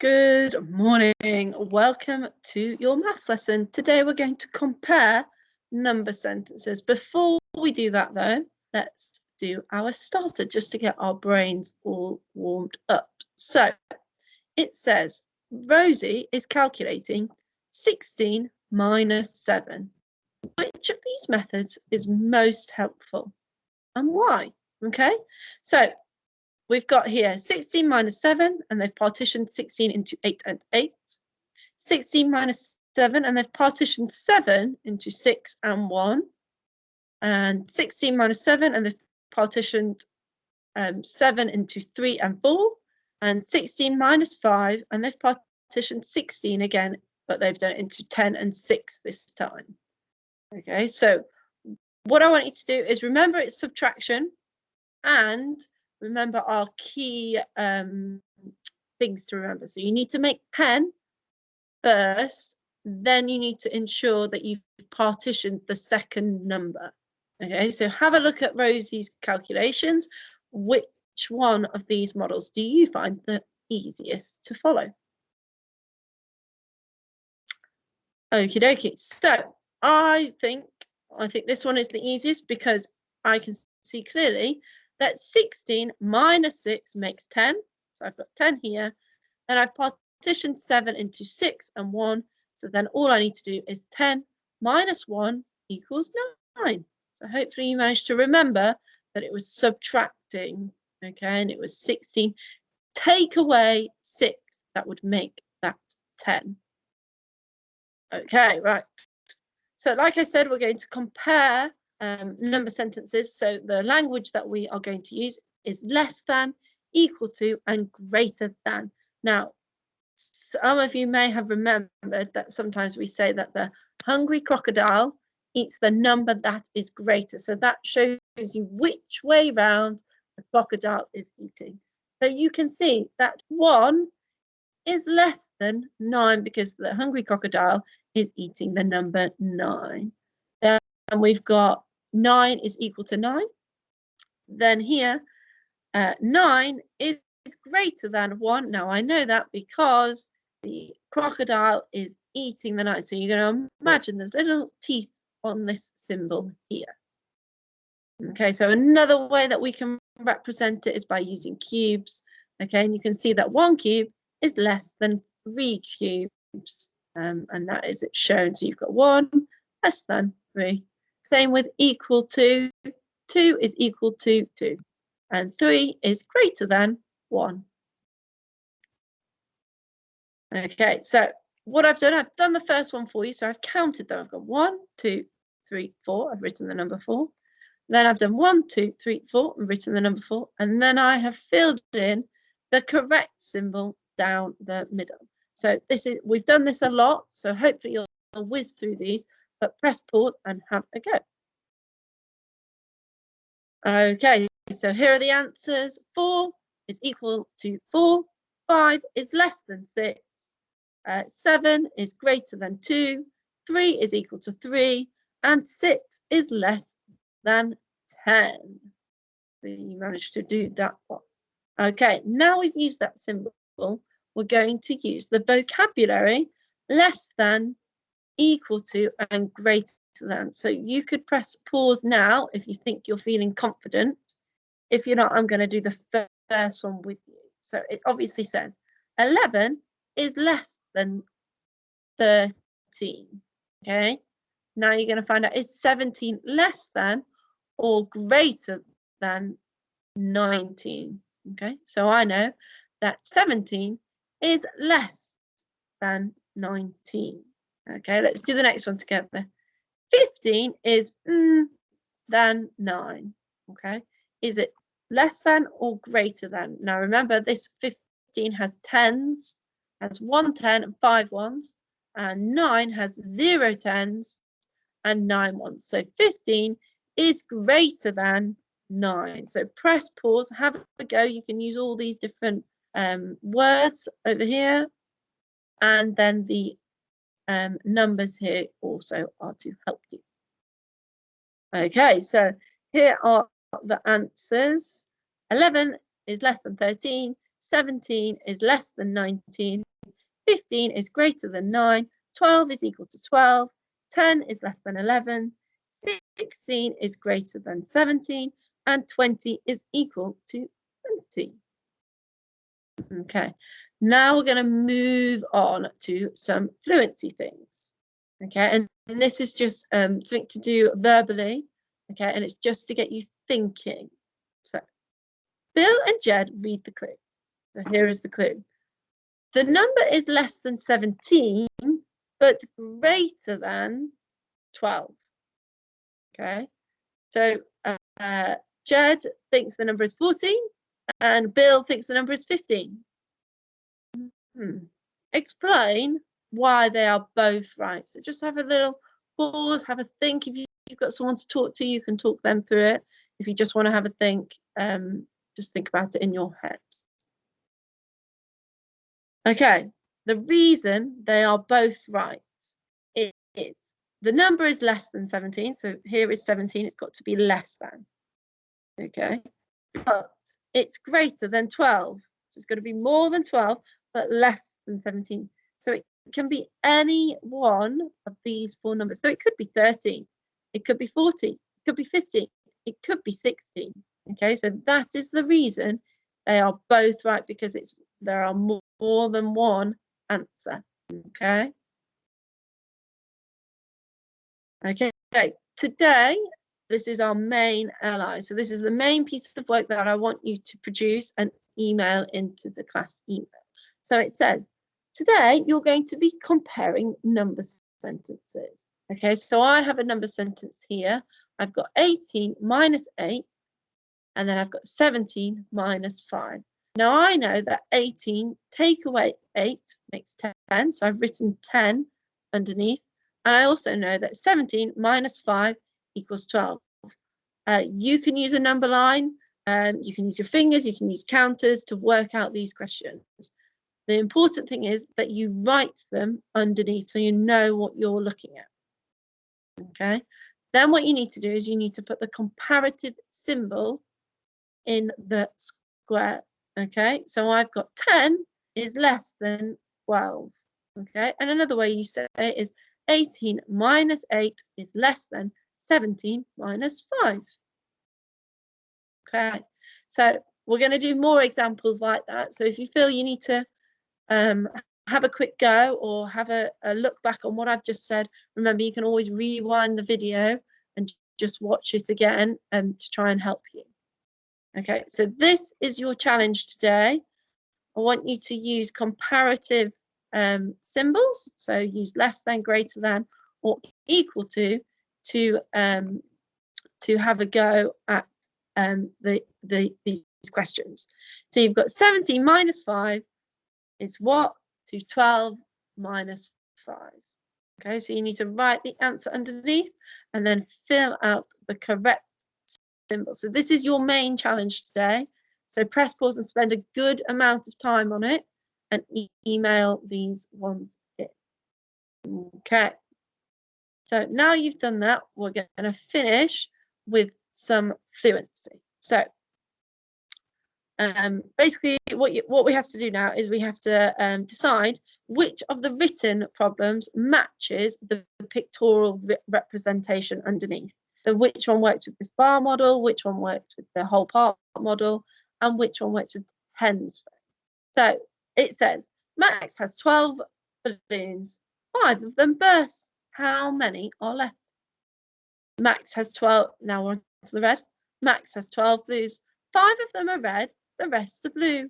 Good morning. Welcome to your maths lesson. Today we're going to compare number sentences. Before we do that though, let's do our starter just to get our brains all warmed up. So it says Rosie is calculating 16 minus 7. Which of these methods is most helpful and why? Okay, so we've got here 16 minus 7, and they've partitioned 16 into 8 and 8. 16 minus 7, and they've partitioned 7 into 6 and 1. And 16 minus 7, and they've partitioned 7 into 3 and 4. And 16 minus 5, and they've partitioned 16 again, but they've done it into 10 and 6 this time. Okay, so what I want you to do is remember it's subtraction, and remember our key things to remember. So you need to make 10 first, then you need to ensure that you've partitioned the second number. Okay, so have a look at Rosie's calculations. Which one of these models do you find the easiest to follow? Okie dokie. So I think this one is the easiest because I can see clearly that 16 minus 6 makes 10. So I've got 10 here. And I've partitioned 7 into 6 and 1. So then all I need to do is 10 minus 1 equals 9. So hopefully you managed to remember that it was subtracting. Okay, and it was 16. Take away 6. That would make that 10. Okay, right. So like I said, we're going to compare number sentences. So the language that we are going to use is less than, equal to, and greater than. Now, some of you may have remembered that sometimes we say that the hungry crocodile eats the number that is greater. So that shows you which way round the crocodile is eating. So you can see that 1 is less than 9 because the hungry crocodile is eating the number 9. And we've got 9 is equal to 9. Then here, 9 is greater than 1. Now I know that because the crocodile is eating the 9. So you're going to imagine there's little teeth on this symbol here. Okay, so another way that we can represent it is by using cubes. Okay, and you can see that 1 cube is less than 3 cubes. And that is it shown. So you've got 1 less than 3. Same with equal to. 2 is equal to 2. And 3 is greater than 1. Okay, so what I've done the first one for you. So I've counted them. I've got 1, 2, 3, 4. I've written the number 4. Then I've done 1, 2, 3, 4. I've written the number 4. And then I have filled in the correct symbol down the middle. So we've done this a lot. So hopefully you'll whiz through these, but press pause and have a go. Okay, so here are the answers. 4 is equal to 4. 5 is less than 6. 7 is greater than 2. 3 is equal to 3. And 6 is less than 10. So you managed to do that one. Okay, now we've used that symbol, we're going to use the vocabulary less than, equal to, and greater than. So you could press pause now if you think you're feeling confident. If you're not, I'm going to do the first one with you. So it obviously says 11 is less than 13. Okay, now you're going to find out, is 17 less than or greater than 19? Okay, so I know that 17 is less than 19. Okay, let's do the next one together. 15 is than 9. Okay, is it less than or greater than? Now remember, this 15 has tens, has 1 10 and 5 ones, and 9 has 0 tens and 9 ones. So 15 is greater than 9. So press pause, have a go. You can use all these different words over here, and then the numbers here also are to help you. Okay, so here are the answers. 11 is less than 13, 17 is less than 19, 15 is greater than 9, 12 is equal to 12, 10 is less than 11, 16 is greater than 17, and 20 is equal to 20. Okay, now we're going to move on to some fluency things. Okay, and this is just something to do verbally. Okay, and it's just to get you thinking. So, Bill and Jed read the clue. So here is the clue. The number is less than 17, but greater than 12. Okay, so Jed thinks the number is 14, and Bill thinks the number is 15. Explain why they are both right. So just have a little pause, have a think. If you've got someone to talk to, you can talk them through it. If you just want to have a think, just think about it in your head. Okay, the reason they are both right is the number is less than 17. So here is 17, it's got to be less than. Okay, but it's greater than 12. So it's got to be more than 12, but less than 17. So it can be any one of these four numbers. So it could be 13, it could be 14, it could be 15, it could be 16. Okay, so that is the reason they are both right, because there are more than one answer. Okay. Okay, today this is our main ally. So this is the main piece of work that I want you to produce and email into the class email. So it says, today you're going to be comparing number sentences. Okay, so I have a number sentence here. I've got 18 minus 8, and then I've got 17 minus 5. Now I know that 18 take away 8 makes 10, so I've written 10 underneath. And I also know that 17 minus 5 equals 12. You can use a number line, you can use your fingers, you can use counters to work out these questions. The important thing is that you write them underneath so you know what you're looking at. Okay, then what you need to do is you need to put the comparative symbol in the square. Okay, so I've got 10 is less than 12. Okay, and another way you say it is 18 minus 8 is less than 17 minus 5. Okay, so we're going to do more examples like that. So if you feel you need to have a quick go or have a look back on what I've just said, remember you can always rewind the video and just watch it again to try and help you. Okay, so this is your challenge today. I want you to use comparative symbols, so use less than, greater than, or equal to have a go at these questions. So you've got 17 minus 5 is what to 12 minus 5. Okay, so you need to write the answer underneath and then fill out the correct symbol. So this is your main challenge today. So press pause and spend a good amount of time on it and email these ones in. Okay, so now you've done that, we're going to finish with some fluency. So basically what we have to do now is we have to decide which of the written problems matches the pictorial representation underneath. So which one works with this bar model, which one works with the whole part model, and which one works with tens. So it says Max has 12 balloons, 5 of them burst. How many are left? Max has 12. Now we're on to the red. Max has 12 blues. 5 of them are red, the rest are blue.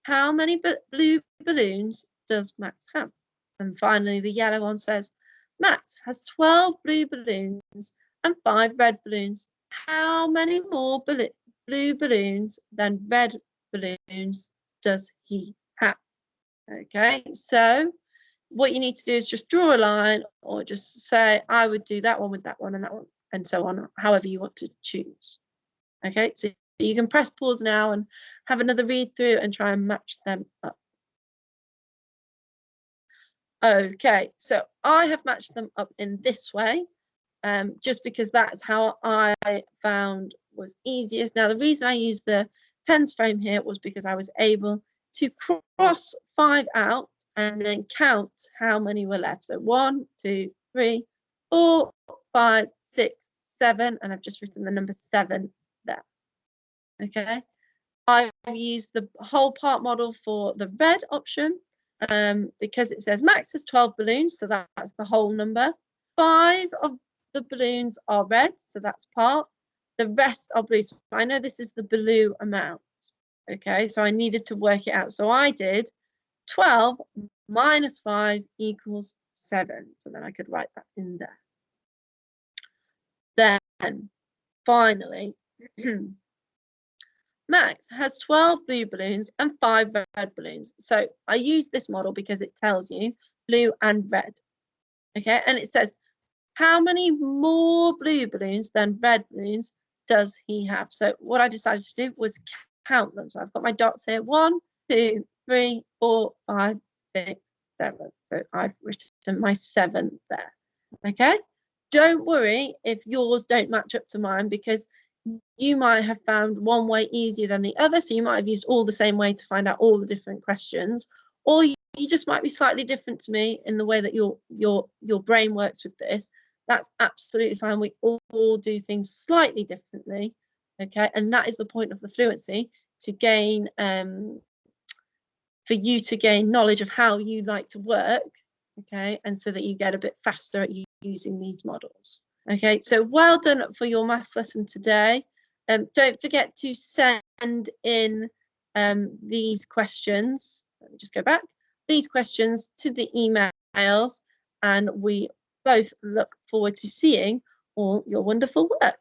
How many blue balloons does Max have? And finally, the yellow one says Max has 12 blue balloons and 5 red balloons. How many more blue balloons than red balloons does he have? Okay, so what you need to do is just draw a line or just say, I would do that one with that one and that one, and so on, however you want to choose. Okay, so you can press pause now and have another read through and try and match them up. Okay, so I have matched them up in this way, just because that's how I found was easiest. Now, the reason I used the tens frame here was because I was able to cross 5 out and then count how many were left. So 1, 2, 3, 4, 5, 6, 7, and I've just written the number 7 there. Okay, I've used the whole part model for the red option because it says Max has 12 balloons, so that's the whole number. 5 of the balloons are red, so that's part. The rest are blue. So I know this is the blue amount. Okay, so I needed to work it out. So I did 12 minus 5 equals 7. So then I could write that in there. Then, finally, Max has 12 blue balloons and 5 red balloons. So I use this model because it tells you blue and red. Okay, and it says, how many more blue balloons than red balloons does he have? So what I decided to do was count them. So I've got my dots here. 1, 2, 3, 4, 5, 6, 7. So I've written my 7 there. Okay, don't worry if yours don't match up to mine, because you might have found one way easier than the other. So you might have used all the same way to find out all the different questions, or you just might be slightly different to me in the way that your brain works with this. That's absolutely fine. We all do things slightly differently. Okay, and that is the point of the fluency, to gain for you to gain knowledge of how you like to work. Okay, and so that you get a bit faster at using these models. Okay, so well done for your maths lesson today. Don't forget to send in these questions. Let me just go back. These questions to the emails, and we both look forward to seeing all your wonderful work.